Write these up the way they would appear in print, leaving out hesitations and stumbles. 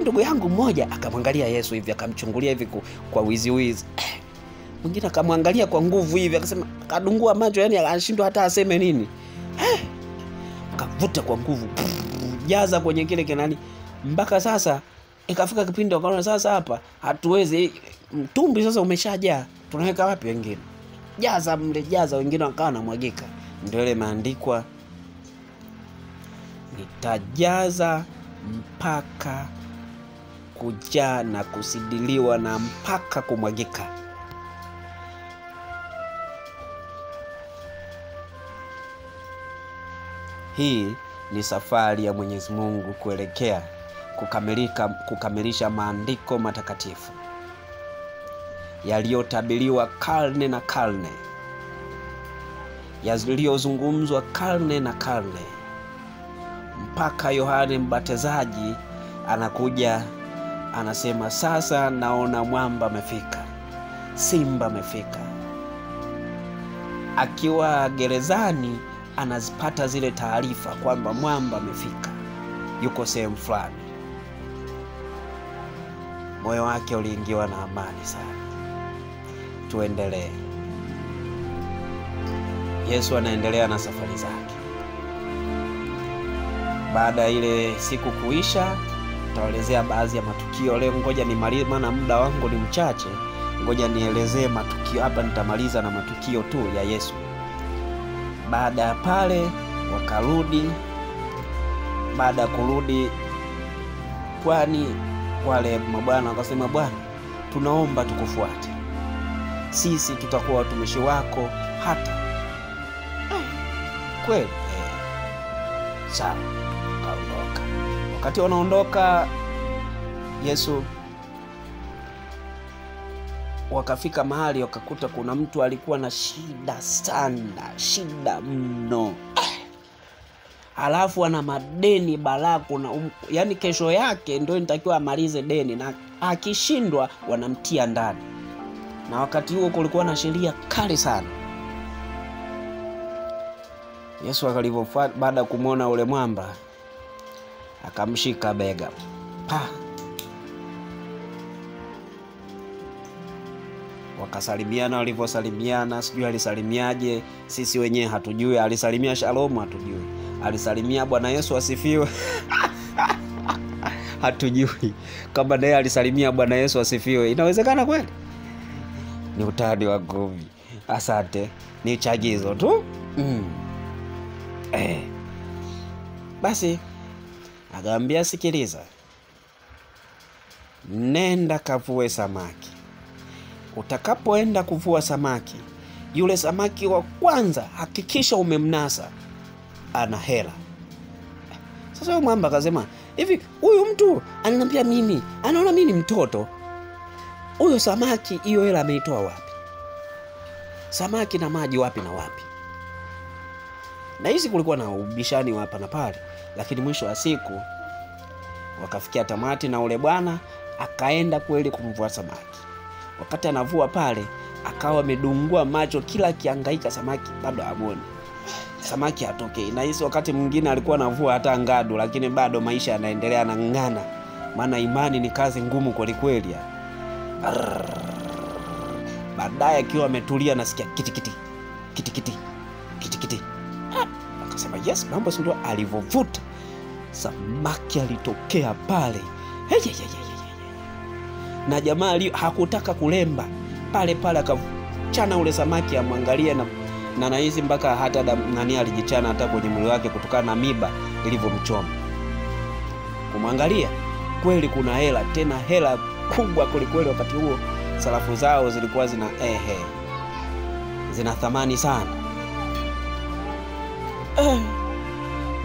ndugu yangu mmoja akamwangalia Yesu hivi, akamchungulia hivi kwa wizi. Mwingine akamwangalia kwa nguvu hivi, akasema, akadungua macho, yani anashindwa hata aseme nini. Akavuta kwa nguvu, jaza kwenye kile kinani. Mpaka sasa ikafika kipindi wakaona sasa hapa hatuwezi, mtumbi sasa umeshajaa, tunaweka wapi wengine? Jaza mle, jaza, wengine wakawa namwagika. Ndio ile imeandikwa, nitajaza mpaka kujaa na kusidiliwa na mpaka kumwagika. Hii ni safari ya Mwenyezi Mungu kuelekea kukamilisha maandiko matakatifu yaliyotabiriwa karne na karne, yaliyozungumzwa karne na karne, mpaka Yohane Mbatizaji anakuja anasema, sasa naona mwamba amefika, simba amefika. Akiwa gerezani anazipata zile taarifa kwamba mwamba amefika, yuko sehemu fulani. Moyo wake uliingiwa na amani sana. Tuendelee. Yesu anaendelea na safari zake. Baada ya ile siku kuisha, nitaelezea baadhi ya matukio leo. Ngoja nimalize, maana muda wangu ni mchache. Ngoja nielezee matukio hapa, nitamaliza na matukio tu ya Yesu. Baada ya pale wakarudi. Baada ya kurudi kwani wale mabwana wakasema, Bwana, tunaomba tukufuate, sisi tutakuwa watumishi wako hata kweli. Sawa, kaondoka. Wakati wanaondoka Yesu, wakafika mahali wakakuta kuna mtu alikuwa na shida sana, shida mno. Alafu ana madeni balaku na yani kesho yake ndio inatakiwa amalize deni, na akishindwa wanamtia ndani. Na wakati huo kulikuwa na sheria kali sana. Yesu akalivofuata, baada ya kumuona ule mwamba, akamshika bega. Wakasalimiana. Walivyosalimiana, sijui alisalimiaje, sisi wenyewe hatujui. Alisalimia shalom, hatujui. Alisalimia Bwana Yesu asifiwe hatujui. Kama naye alisalimia Bwana Yesu asifiwe, inawezekana kweli? Ni utani wa govi. Asante, ni chagizo tu. Basi akamwambia, sikiliza, nenda kavue samaki. Utakapoenda kuvua samaki, yule samaki wa kwanza hakikisha umemnasa, ana hela. Sasa yule mwamba akasema, hivi huyu mtu ananiambia mimi, anaona mimi ni mtoto. Huyo samaki hiyo hela ameitoa wapi? Samaki na maji wapi na wapi? Na hizi kulikuwa na ubishani hapa na pale, lakini mwisho wa siku wakafikia tamati, na ule bwana akaenda kweli kumvua samaki. Wakati anavua pale, akawa amedungua macho, kila kiangaika samaki bado hamuoni. Samaki hatokei. Na hizo wakati mwingine alikuwa anavua hata ngadu, lakini bado maisha yanaendelea, na ngana. Maana imani ni kazi ngumu kweli kweli. Baadaye akiwa ametulia, nasikia kitikiti. Akasema, yes, mambo ndio. Alivovuta samaki alitokea pale. Na jamaa hakutaka kulemba pale, akachana ule samaki amwangalie, na nahisi mpaka hata nani alijichana hata kwenye mwili wake kutokana na miba ilivyomchoma. Kumwangalia kweli kuna hela, tena hela kubwa kweli kweli. Wakati huo sarafu zao zilikuwa zina thamani sana.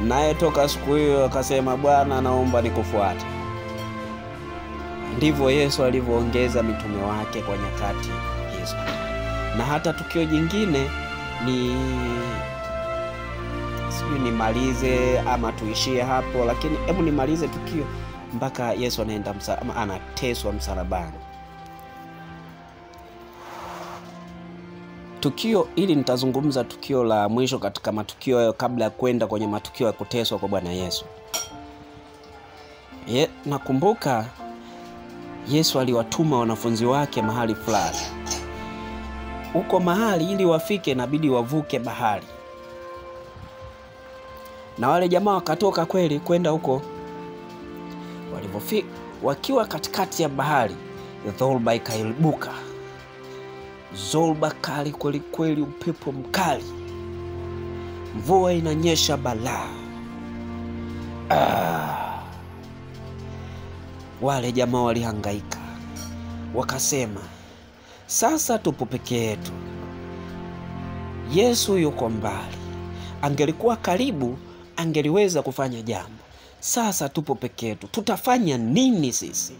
Naye toka siku hiyo akasema, Bwana, naomba nikufuate. Ndivyo Yesu alivyoongeza mitume wake kwa nyakati hizo. Na hata tukio jingine ni sijui nimalize ama tuishie hapo, lakini hebu nimalize tukio mpaka Yesu anaenda anateswa msalabani. Tukio ili nitazungumza tukio la mwisho katika matukio kabla ya kwenda kwenye matukio ya kuteswa kwa Bwana Yesu. Nakumbuka Yesu aliwatuma wanafunzi wake mahali fulani. Huko mahali ili wafike inabidi wavuke bahari. Na wale jamaa wakatoka kweli kwenda huko. Walipofika wakiwa katikati ya bahari, dhoruba ikaibuka. Dhoruba kali kweli kweli, upepo mkali. Mvua inanyesha balaa. Wale jamaa walihangaika. Wakasema, sasa tupo peke yetu. Yesu yuko mbali. Angelikuwa karibu, angeliweza kufanya jambo. Sasa tupo peke yetu. Tutafanya nini sisi?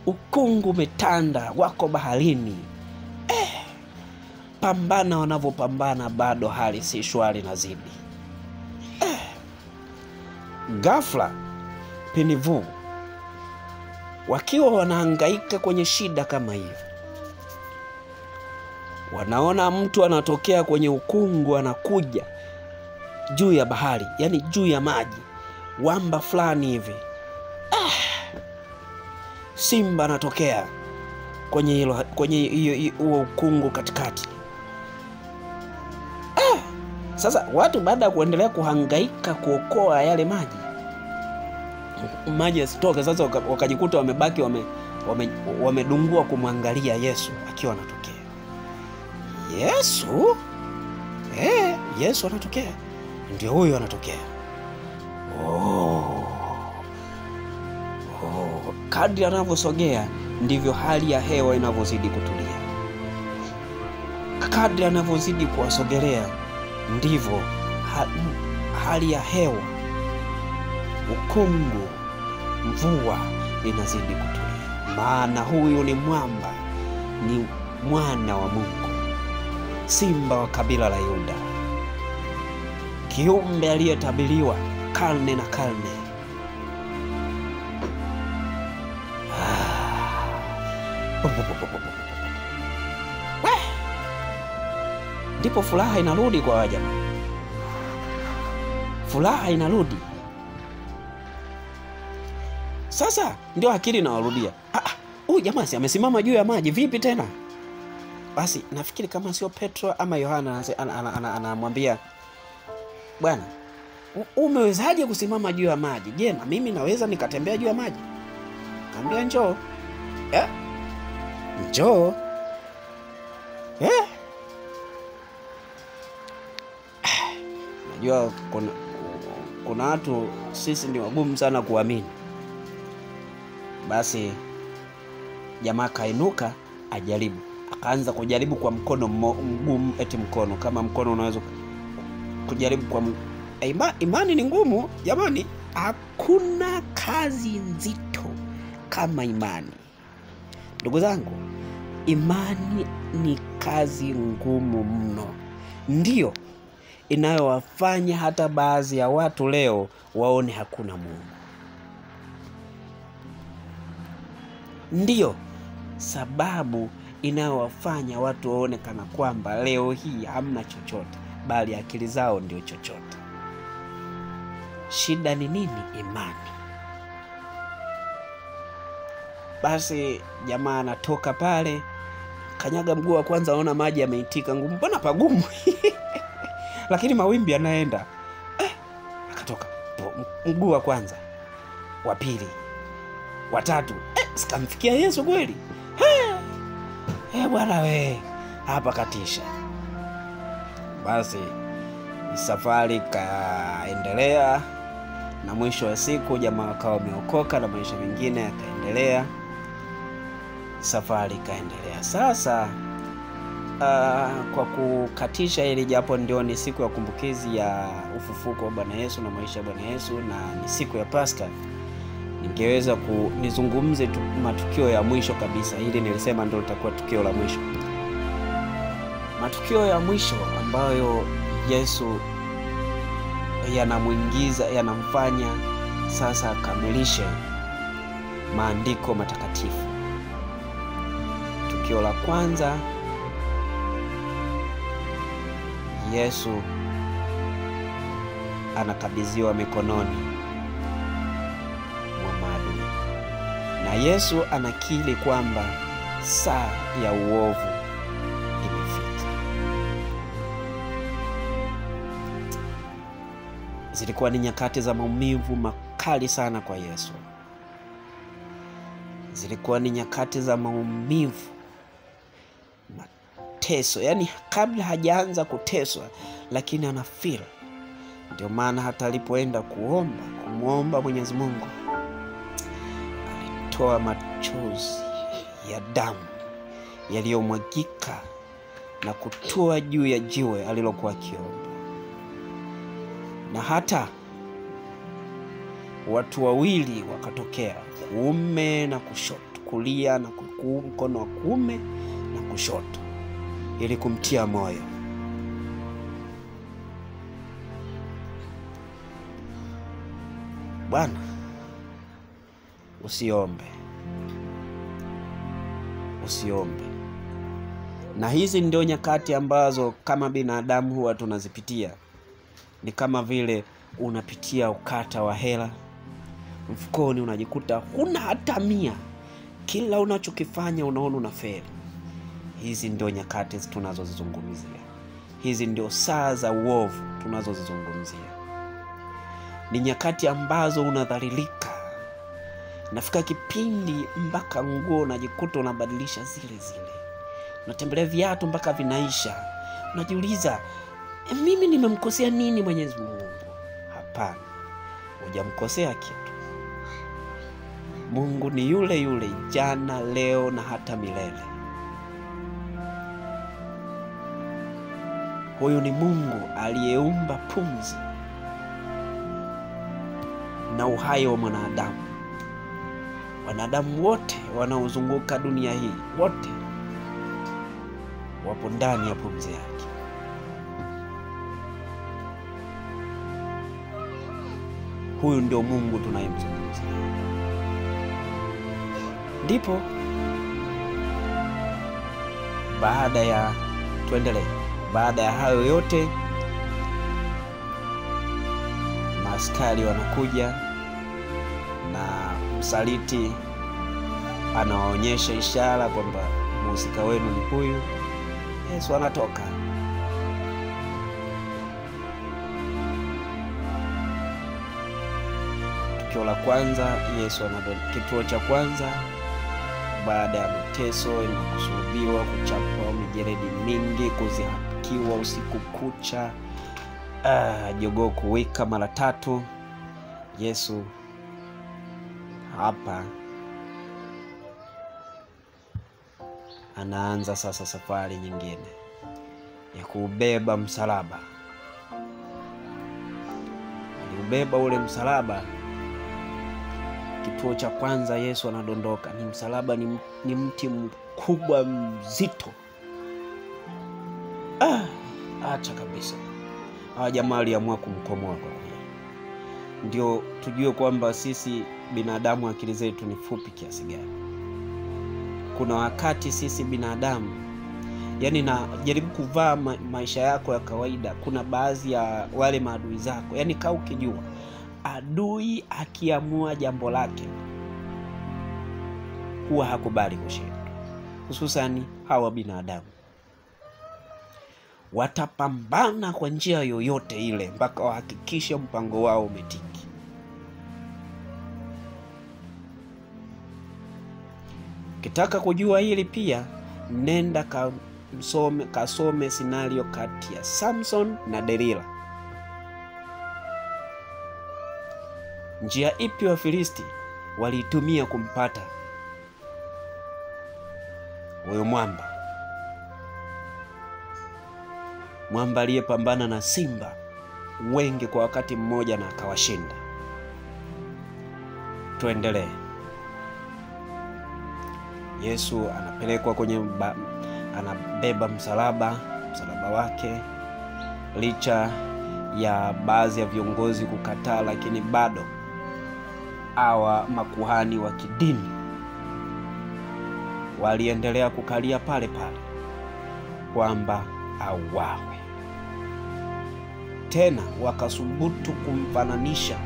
Ukungu umetanda, wako baharini. Pambana wanavyopambana, bado hali si shwari na zidi. Ghafla pinivu, wakiwa wanahangaika kwenye shida kama hiyo, wanaona mtu anatokea kwenye ukungu, anakuja juu ya bahari, yani juu ya maji, wamba fulani hivi. Simba anatokea kwenye huo ukungu katikati. Sasa watu baada ya kuendelea kuhangaika kuokoa yale maji yasitoke, sasa wakajikuta wamebaki wamedungua kumwangalia Yesu akiwa anatokea. Yesu anatokea. Ndio huyo anatokea. Kadri anavyosogea ndivyo hali ya hewa inavyozidi kutulia. Kadri anavyozidi kuwasogelea ndivyo hali ya hewa, ukungu, mvua inazidi kutulia. Maana huyu ni mwamba, ni mwana wa Mungu, simba wa kabila la Yuda, kiumbe aliyetabiriwa karne na karne. Ndipo furaha inarudi kwa wajamaa. Furaha inarudi. Sasa ndio akili inawarudia. Huyu jamaa si amesimama juu ya maji, vipi tena? Basi nafikiri kama sio Petro ama Yohana anamwambia, bwana, umewezaje kusimama juu ya maji? Je, na mimi naweza nikatembea juu ya maji? Kaambia njoo. Njoo. Najua kuna watu sisi ni wagumu sana kuamini. Basi jamaa kainuka ajaribu. Akaanza kujaribu kwa mkono mgumu, eti mkono kama mkono unaweza kujaribu kwa imani ni ngumu jamani. Hakuna kazi nzito kama imani. Ndugu zangu, imani ni kazi ngumu mno. Ndiyo inayowafanya hata baadhi ya watu leo waone hakuna Mungu. Ndiyo sababu inayowafanya watu waone kana kwamba leo hii hamna chochote, bali akili zao ndio chochote. Shida ni nini? Imani. Basi jamaa anatoka pale, kanyaga mguu wa kwanza, anaona maji yameitika ngumu. Mbona pagumu? Lakini mawimbi yanaenda. Akatoka mguu wa kwanza, wa pili, wa tatu. Sikamfikia Yesu kweli. Bwana we, hapa katisha. Basi safari kaendelea, na mwisho wa siku jamaa akawa ameokoka na maisha mengine yakaendelea. Safari kaendelea. Sasa kwa kukatisha ili japo ndio ni siku ya kumbukizi ya ufufuko wa Bwana Yesu na maisha ya Bwana Yesu, na ni siku ya Pasaka, ningeweza nizungumze matukio ya mwisho kabisa. Hili nilisema ndio litakuwa tukio la mwisho. Matukio ya mwisho ambayo Yesu yanamfanya sasa akamilishe maandiko matakatifu. Tukio la kwanza, Yesu anakabidhiwa mikononi na Yesu anakiri kwamba saa ya uovu imefika. Zilikuwa ni nyakati za maumivu makali sana kwa Yesu. Zilikuwa ni nyakati za maumivu, mateso, yani kabla hajaanza kuteswa, lakini anafeel. Ndio maana hata alipoenda kumuomba Mwenyezi Mungu, alitoa machozi ya damu yaliyomwagika na kutua juu ya jiwe alilokuwa akiomba. Na hata watu wawili wakatokea, kuume na kushoto, kulia na mkono wa kuume na kushoto, ili kumtia moyo. Bwana, usiombe. Na hizi ndio nyakati ambazo kama binadamu huwa tunazipitia. Ni kama vile unapitia ukata wa hela mfukoni, unajikuta huna hata 100. Kila unachokifanya unaona unafeli. Hizi ndio nyakati tunazozizungumzia. Hizi ndio saa za uovu tunazozizungumzia. Ni nyakati ambazo unadhalilika. Nafika kipindi mpaka nguo unajikuta unabadilisha zile. Unatembelea viatu mpaka vinaisha. Unajiuliza, mimi nimemkosea nini Mwenyezi Mungu? Hapana, hujamkosea kitu. Mungu ni yule yule jana, leo na hata milele. Huyu ni Mungu aliyeumba pumzi na uhai wa mwanadamu. Wanadamu wote wanaozunguka dunia hii, wote wapo ndani ya pumzi yake. Huyu ndio Mungu tunayemzungumzia. Ndipo baada ya hayo yote, maaskari wanakuja na msaliti anawaonyesha ishara kwamba mhusika wenu ni huyu. Yesu anatoka. Tukio la kwanza, Yesu kituo cha kwanza baada ya mateso na kusulubiwa, kuchapwa mijeledi mingi, kuzihakiwa usiku kucha, jogoo kuwika mara 3. Yesu hapa anaanza sasa safari nyingine ya kubeba msalaba. Aliubeba ule msalaba. Kituo cha kwanza Yesu anadondoka. Ni msalaba, ni mti mkubwa mzito. Acha kabisa. Hawa jamaa aliamua kumkomoa kwa kweli. Ndio tujue kwamba sisi binadamu akili zetu ni fupi kiasi gani. Kuna wakati sisi binadamu, yani na jaribu kuvaa maisha yako ya kawaida, kuna baadhi ya wale maadui zako, yani kaa ukijua adui akiamua jambo lake huwa hakubali kushindwa. Hususani hawa binadamu watapambana kwa njia yoyote ile mpaka wahakikishe mpango wao umetiki. Ukitaka kujua hili pia, nenda kasome scenario kati ya Samson na Delila. Njia ipi Wafilisti waliitumia kumpata huyo mwamba aliyepambana na simba wengi kwa wakati mmoja na akawashinda. Tuendelee. Yesu anapelekwa anabeba msalaba wake. Licha ya baadhi ya viongozi kukataa, lakini bado hawa makuhani wa kidini waliendelea kukalia pale kwamba auawe. Tena wakasubutu kumfananisha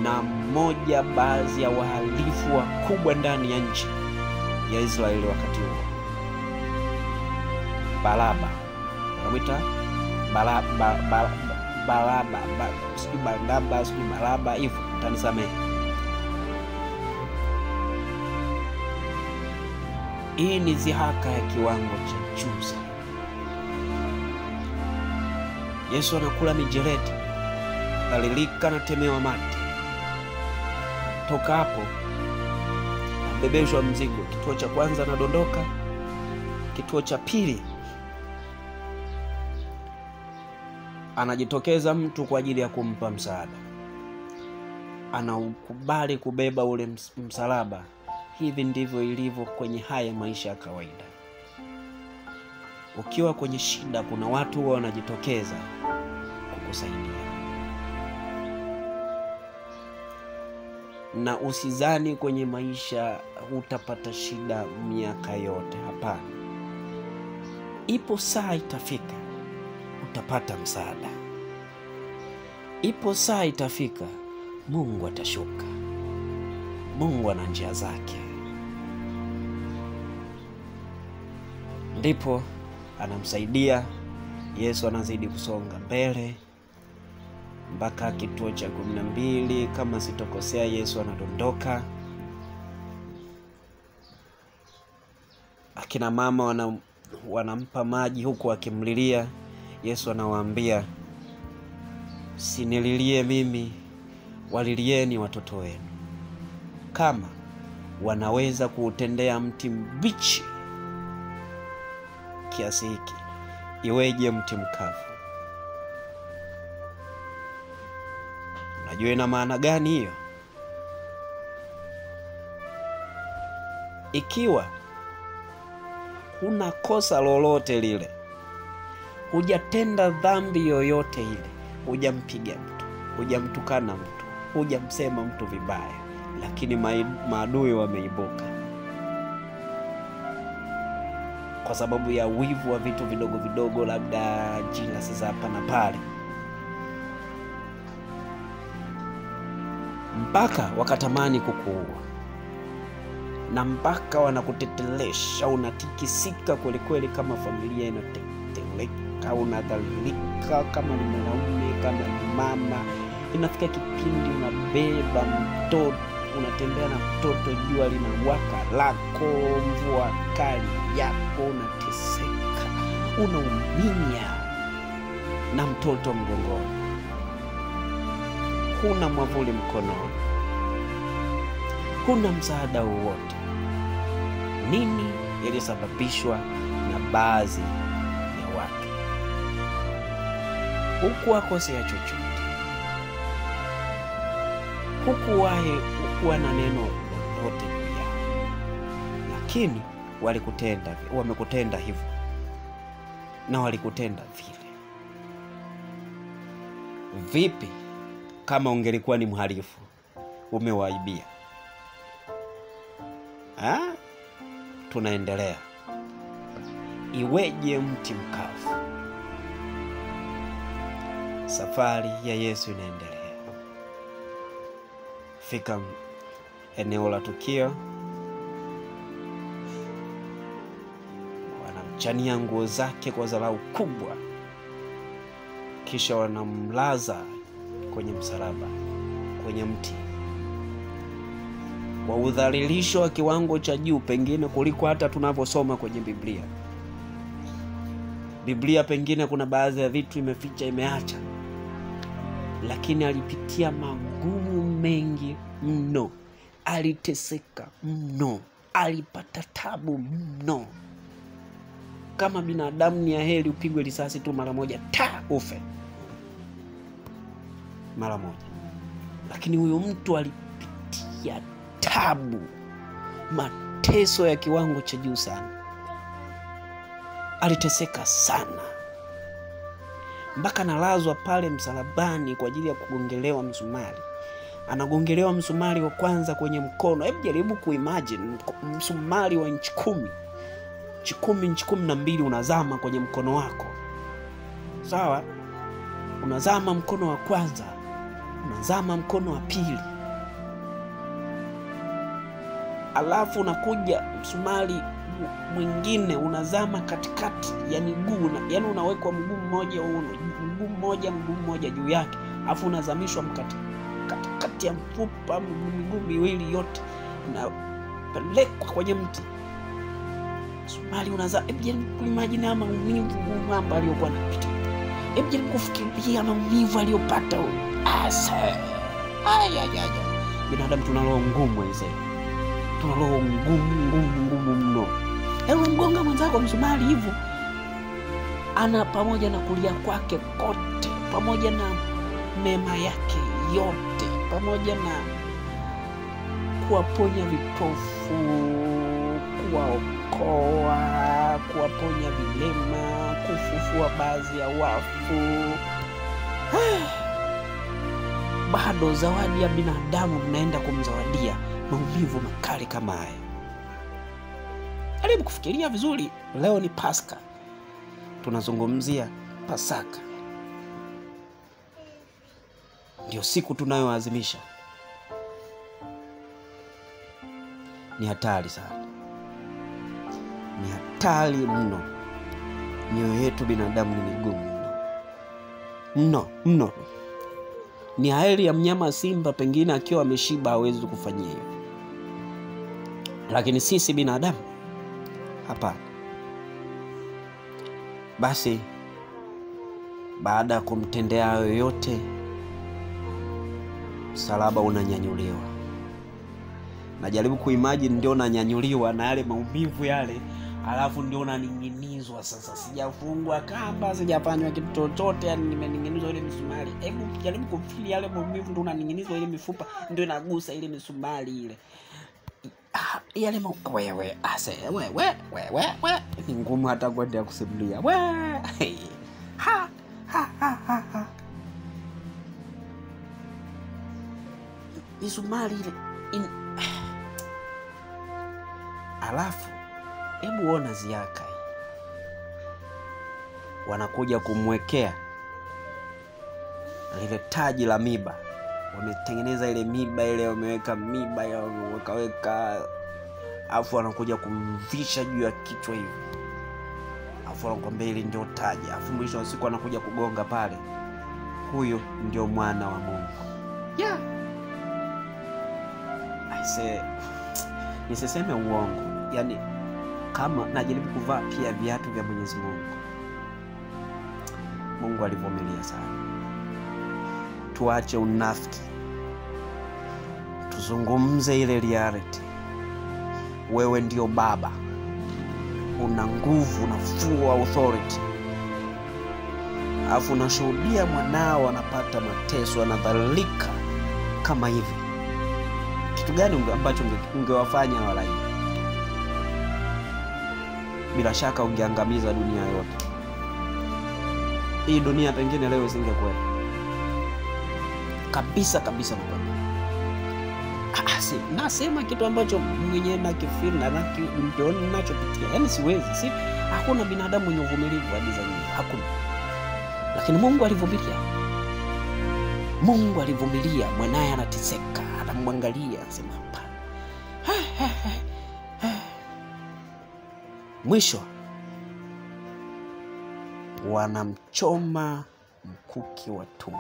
na mmoja baadhi ya wahalifu wakubwa ndani ya nchi ya Israeli wakati huo, Baraba. Wanamuita Baraba hivyo, utanisamehe. Hii ni dhihaka ya kiwango cha juu sana. Yesu anakula mijeledi, dhalilika na temewa mate. Toka hapo bebeshwa mzigo. Kituo cha kwanza anadondoka, kituo cha pili anajitokeza mtu kwa ajili ya kumpa msaada. Anaukubali kubeba ule msalaba. Hivi ndivyo ilivyo kwenye haya maisha ya kawaida. Ukiwa kwenye shida, kuna watu wao wanajitokeza kukusaidia. Na usizani kwenye maisha utapata shida miaka yote. Hapana. Ipo saa itafika utapata msaada. Ipo saa itafika Mungu atashuka. Mungu ana njia zake. Ndipo anamsaidia. Yesu anazidi kusonga mbele mpaka kituo cha 12 kama sitokosea. Yesu anadondoka. Akina mama wanampa maji huku akimlilia. Yesu anawaambia, "Sinililie mimi, walilieni watoto wenu. Kama wanaweza kuutendea mti mbichi kiasi hiki, iweje mti mkavu?" Unajua ina maana gani hiyo? Ikiwa huna kosa lolote lile, hujatenda dhambi yoyote ile, hujampiga mtu, hujamtukana mtu, hujamsema mtu vibaya, lakini maadui wameibuka kwa sababu ya wivu wa vitu vidogo vidogo, labda jina sasa hapa na pale, mpaka wakatamani kukuua, na mpaka wanakutetelesha, unatikisika kweli kweli, kama familia inateteleka, unadhalilika, kama ni mwanaume, kama ni mama. Inafika kipindi unabeba mtoto, unatembea na mtoto, jua linawaka lako, mvua kali yako, unateseka, unaumia na mtoto mgongoni, huna mwavuli mkononi, huna msaada wowote. Nini ilisababishwa na baadhi ya watu? Huku wakosea chochote, hukuwa na neno lolote juu yao, lakini wamekutenda hivyo, na walikutenda vile. Vipi kama ungelikuwa ni mhalifu, umewaibia? Tunaendelea. Iweje mti mkavu? Safari ya Yesu inaendelea. Fika eneo la tukio, wanamchania nguo zake kwa dharau kubwa, kisha wanamlaza kwenye msalaba, kwenye mti, kwa udhalilisho wa kiwango cha juu, pengine kuliko hata tunavyosoma kwenye Biblia. Biblia pengine kuna baadhi ya vitu imeficha, imeacha, lakini alipitia magumu mengi mno, aliteseka mno, alipata tabu mno. Kama binadamu ni heri upigwe risasi tu mara moja, ufe mara moja, lakini huyo mtu alipitia tabu, mateso ya kiwango cha juu sana. Aliteseka sana mpaka analazwa pale msalabani kwa ajili ya kugongelewa msumari. Anagongelewa msumari wa kwanza kwenye mkono. Hebu jaribu kuimagine msumari wa inchi 10, inchi 12 unazama kwenye mkono wako. Sawa? Unazama mkono wa kwanza. unazama mkono wa pili, alafu unakuja msumari mwingine unazama katikati ya miguu, yani unawekwa mguu mmoja juu yake, alafu unazamishwa katikati ya mfupa, miguu miwili yote unapelekwa kwenye mti. Msumari unazama. Imagine ama maumivu mambo aliyokuwa anapitia. Kufikiria maumivu aliyopata huyo. Binadamu tuna roho ngumu hizo. Tuna roho ngumu mno. Mgonga mwenzako msumari hivyo, ana pamoja na kulia kwake kote, pamoja na mema yake yote, pamoja na kuwaponya vipofu, kuwaokoa, kuwaponya vilema, kufufua baadhi ya wafu, bado zawadi ya binadamu mnaenda kumzawadia maumivu makali kama haya. Jaribu kufikiria vizuri. Leo ni Pasaka, tunazungumzia Pasaka, ndio siku tunayoadhimisha. Ni hatari sana, ni hatari mno. Mioyo yetu binadamu ni migumu mno. Ni heri ya mnyama simba, pengine akiwa ameshiba hawezi kufanyia hivyo, lakini sisi binadamu hapana. Basi baada ya kumtendea hayo yote, msalaba unanyanyuliwa. Najaribu kuimagine ndio unanyanyuliwa na yale maumivu yale, alafu ndio unaning'inizwa. Sasa sijafungwa kamba, sijafanywa kitu chochote, yani nimening'inizwa ile misumari. Hebu jaribu kufili yale maumivu, ndio unaning'inizwa ile mifupa ndio inagusa ile misumari ile. Yale wewe ni ngumu hata kwenda kusimulia. Misumari ile alafu hebu ona ziaka, wanakuja kumwekea lile taji la miba. Wametengeneza ile miba ile, wameweka miba ya wakaweka, afu wanakuja kumvisha juu ya kichwa hivi, afu wanakwambia ile ndio taji, afu mwisho wa siku anakuja kugonga pale, huyo ndio mwana wa Mungu. Nisiseme uongo, yani kama najaribu kuvaa pia viatu vya Mwenyezi Mungu. Mungu alivumilia sana. Tuache unafiki, tuzungumze ile reality. Wewe ndio baba, una nguvu, una full authority, afu unashuhudia mwanao anapata mateso, anadhalilika kama hivi. Kitu gani ambacho ungewafanya wala hivi? Bila shaka ungeangamiza dunia yote. Hii dunia pengine leo isingekuwa kabisa nakwambia. Nasema kitu ambacho mwenyewe nakifeel na ndio ninachopitia. Yaani siwezi, hakuna binadamu mwenye uvumilivu hadi za nyingi, hakuna. Lakini Mungu alivumilia. Mwanae anateseka, anamwangalia, anasema hapa. Mwisho wanamchoma mkuki wa tumbo.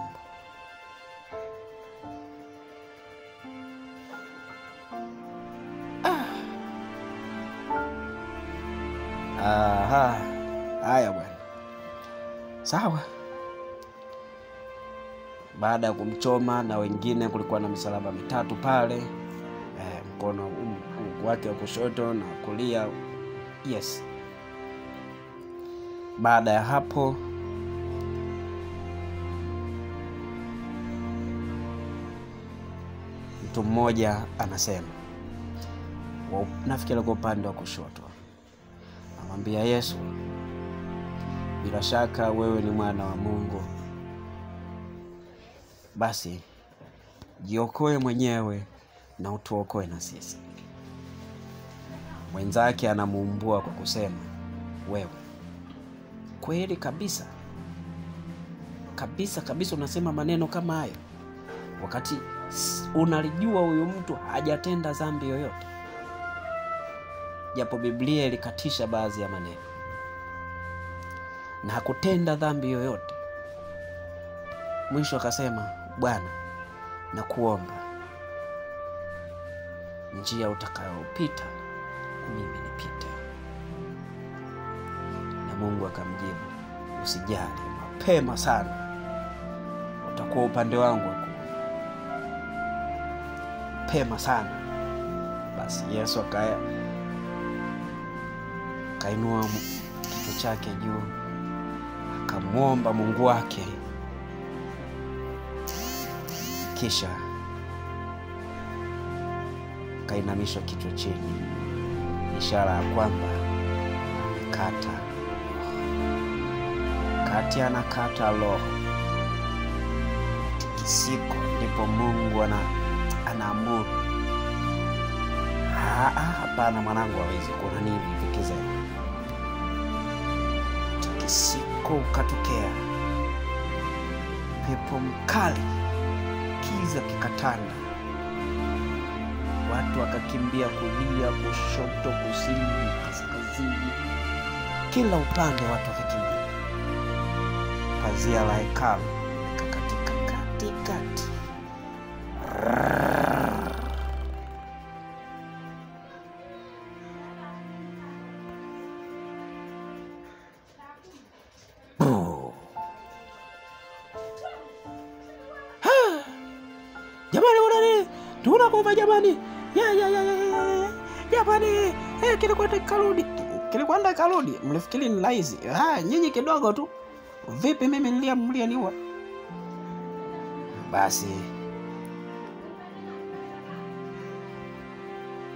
Haya bwana. Sawa. Baada ya kumchoma na wengine, kulikuwa na misalaba mitatu pale, mkono wake wa kushoto na kulia. Yes. Baada ya hapo mtu mmoja anasema, nafikiri kwa upande wa kushoto, anamwambia Yesu, bila shaka wewe ni mwana wa Mungu, basi jiokoe mwenyewe na utuokoe na sisi. Mwenzake anamuumbua kwa kusema, wewe kweli kabisa unasema maneno kama hayo? wakati unalijua huyu mtu hajatenda dhambi yoyote, japo Biblia ilikatisha baadhi ya maneno, na hakutenda dhambi yoyote. Mwisho akasema, Bwana, nakuomba njia utakayopita mimi nipite. Na Mungu akamjibu, usijali, mapema sana utakuwa upande wangu, mapema sana. Basi Yesu akainua kichwa chake juu, akamwomba Mungu wake, kisha kainamisha kichwa chini, ishara ya kwamba amekata. Kati anakata roho, tikisiko, ndipo Mungu anaamuru, hapana mwanangu, hawezi kuona nini vikize. Tikisiko ukatokea, pepo mkali, kiza kikatanda, watu wakakimbia kulia, kushoto, kusini, kaskazini, kila upande watu wakakimbia. Pazia la hekalu likakatika katikati. Jamani, unani tunakufa jamani, jamani, kilikwenda karudi. Mlifikiri ni rahisi? Nyinyi kidogo tu. Vipi mimi mlianiua? Basi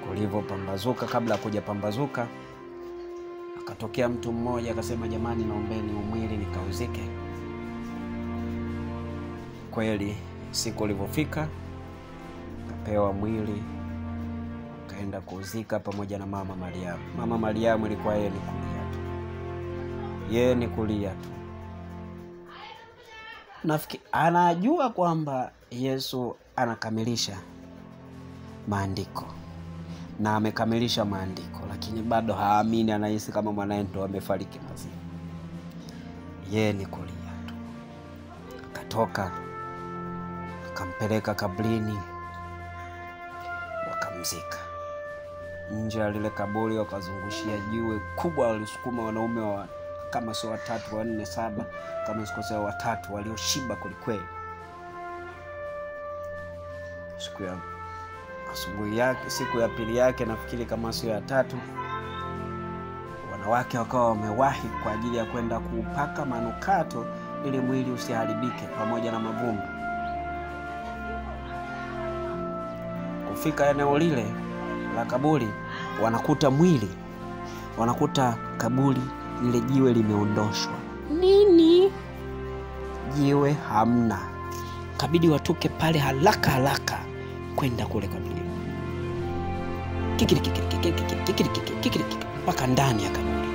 kulipopambazuka, kabla kuja pambazuka, akatokea mtu mmoja akasema, jamani, naombeni umwili nikauzike. Kweli siku ilipofika, kapewa mwili, kaenda kuuzika pamoja na mama Mariamu. Mama Mariamu ilikuwa yeye ni kulia tu. Nafikiri anajua kwamba Yesu anakamilisha maandiko, na amekamilisha maandiko, lakini bado haamini. Anahisi kama mwanae ndo amefariki mazima. Yeye ni kulia tu. Akatoka, akampeleka kabrini, wakamzika. Nje ya lile kaburi wakazungushia jiwe kubwa, walisukuma wanaume kama sio 3, 4, 7, kama sikosea 3 walioshiba kulikweli. Siku ya asubuhi yake, siku ya pili yake, nafikiri kama sio ya 3, wanawake wakawa wamewahi kwa ajili ya kwenda kuupaka manukato ili mwili usiharibike pamoja na mavumbi. Kufika eneo lile la kaburi, wanakuta mwili, wanakuta kaburi lile jiwe limeondoshwa. Nini? Jiwe hamna. Kabidi watoke pale haraka kwenda kule kaburi. Kikiri mpaka ndani ya kaburi.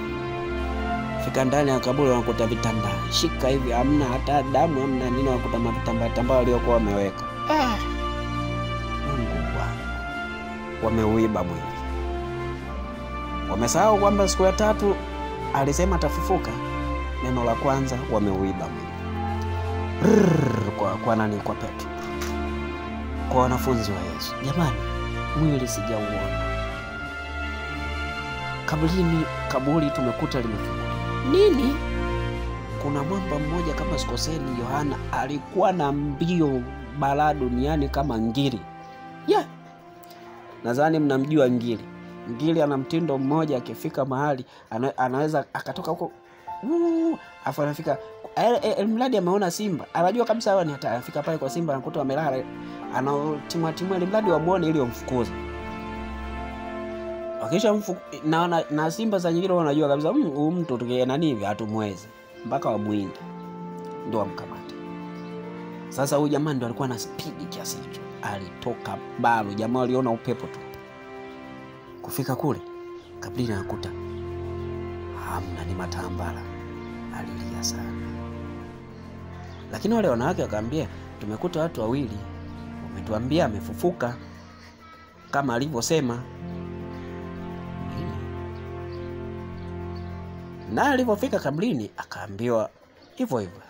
Fika ndani ya kaburi, wanakuta vitanda shika hivi, hamna hata damu, hamna nini, wanakuta vitambaa waliokuwa wameweka. Mungu wangu, wameuiba mwili. Wamesahau kwamba siku ya 3 alisema atafufuka. Neno la kwanza, wameuiba mwili. Kwa nani? Kwa Petro, kwa wanafunzi wa Yesu. Jamani, mwili sijauona. Kaburi tumekuta limefunguliwa. Nini? Kuna mwamba mmoja kama sikoseni, Yohana, alikuwa na mbio balaa duniani kama ngiri. Nadhani mnamjua ngiri. Ngiri ana mtindo mmoja, akifika mahali anaweza akatoka huko afu anafika mradi ameona simba, anajua kabisa hawa ni hatari. Anafika pale kwa simba, anakuta amelala, anatimwa mradi wamuone ili wamfukuze. Wakisha na simba za nyingine wanajua kabisa huyu mtu tukienda hivi hatumwezi, mpaka wamuinde ndio wamkamate. Sasa huyu jamaa ndio alikuwa na speed kiasi hicho, alitoka balo. Jamaa aliona upepo tu. Kufika kule kabla anakuta hamna, ni matambara. Alilia sana. Lakini wale wanawake wakamwambia, tumekuta watu wawili ametuambia amefufuka kama alivyosema. Na alipofika kaburini akaambiwa hivyo hivyo,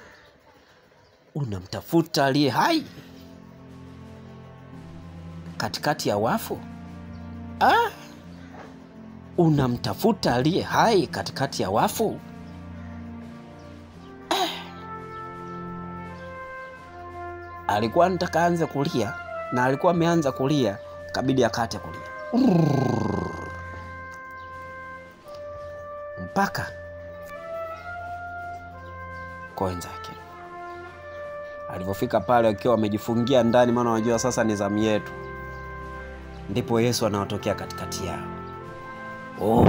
unamtafuta aliye hai katikati ya wafu? Unamtafuta aliye hai katikati ya wafu? Alikuwa anataka aanze kulia, na alikuwa ameanza kulia, kabidi akate kulia. Mpaka kwa wenzake alipofika pale akiwa amejifungia ndani, maana unajua sasa ni zamu yetu. Ndipo Yesu anawatokea katikati yao.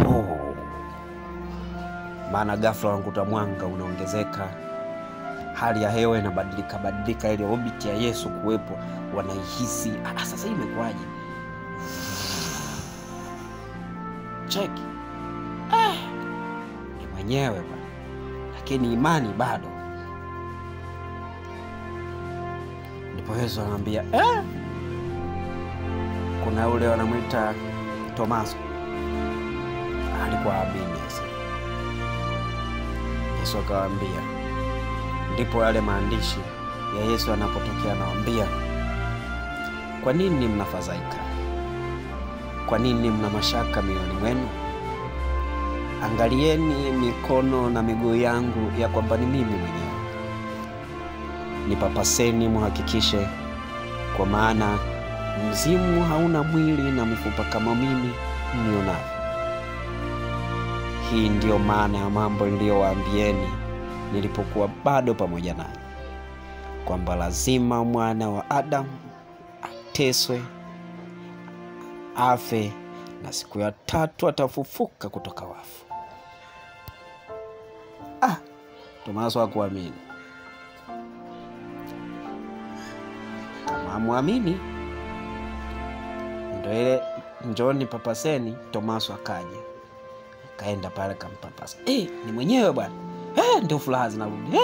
Maana ghafla wanakuta mwanga unaongezeka, hali ya hewa inabadilika, ile orbit ya Yesu kuwepo wanaihisi. Sasa hii imekuaje? Check. Ni mwenyewe bwana, lakini imani bado. Ndipo Yesu anamwambia kuna ule wanamuita Tomaso, alikuwa amini. Yesu akawaambia, ndipo yale maandishi ya Yesu yanapotokea, anawaambia, kwa nini mnafadhaika? Kwa nini mna mashaka mioyoni mwenu? Angalieni mikono na miguu yangu, ya kwamba ni mimi mwenyewe. Nipapaseni muhakikishe, kwa maana mzimu hauna mwili na mifupa kama mimi mnionavyo. Hii ndiyo maana ya mambo niliyowaambieni nilipokuwa bado pamoja nanyi, kwamba lazima mwana wa Adamu ateswe, afe, na siku ya tatu atafufuka kutoka wafu. Tomaso hakuamini. Kama hamwamini, ndio ile njoni papaseni. Tomaso akaja, kaenda pale kampapasa. Ni mwenyewe bwana. Ndio furaha zinarudi.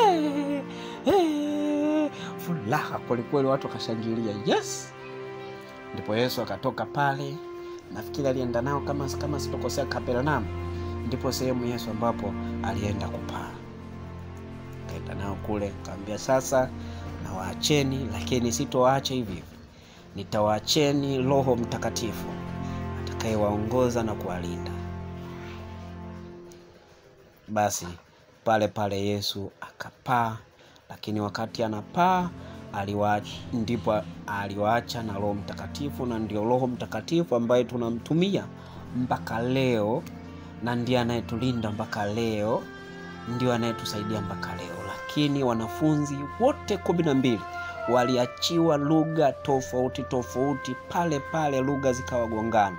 Furaha kweli, watu wakashangilia. Yes. Ndipo Yesu akatoka pale, nafikiri alienda nao kama sitokosea Kapernaum. Ndipo sehemu Yesu ambapo alienda kupaa. Kaenda nao kule, kaambia, sasa na waacheni, lakini sitowaacha hivi. Nitawaacheni Roho Mtakatifu atakayewaongoza na kuwalinda. Basi pale Yesu akapaa, lakini wakati anapaa ndipo aliwaacha na Roho Mtakatifu, na ndio Roho Mtakatifu ambaye tunamtumia mpaka leo, na ndiye anayetulinda mpaka leo, ndio anayetusaidia mpaka leo. Lakini wanafunzi wote 12 waliachiwa lugha tofauti pale lugha zikawagongana.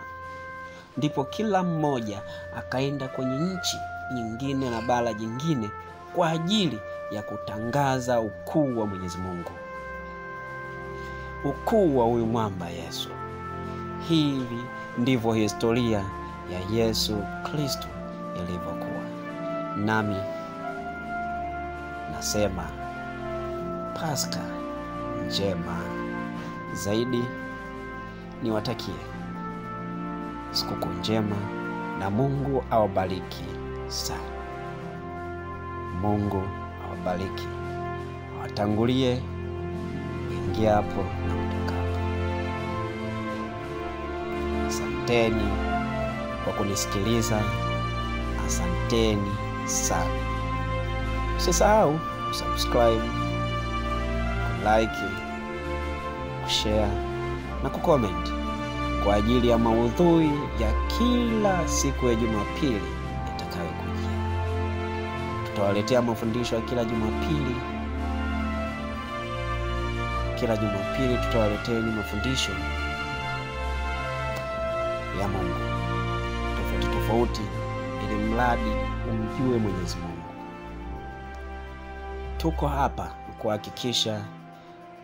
Ndipo kila mmoja akaenda kwenye nchi nyingine na bara jingine kwa ajili ya kutangaza ukuu wa Mwenyezi Mungu, ukuu wa huyu mwamba Yesu. Hivi ndivyo historia ya Yesu Kristo ilivyokuwa. Nami nasema Pasaka njema zaidi. Niwatakie sikukuu njema, na Mungu awabariki sana. Mungu awabariki, awatangulie ingia hapo na kutoka hapo. Asanteni kwa kunisikiliza. Asanteni sana. Usisahau subscribe, like, share na kucomment kwa ajili ya maudhui ya kila siku ya Jumapili itakayokujia. Tutawaletea mafundisho ya kila Jumapili. Kila Jumapili tutawaleteni mafundisho ya Mungu tofauti, ili mradi umjue Mwenyezi Mungu. Tuko hapa kuhakikisha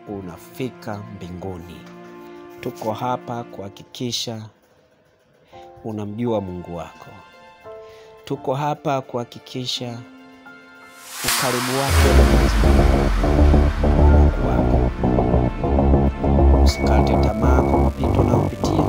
unafika mbinguni. Tuko hapa kuhakikisha unamjua Mungu wako. Tuko hapa kuhakikisha ukaribu wako na Mwenyezi Mungu wako. usikate tamaa kwa mapito unayopitia.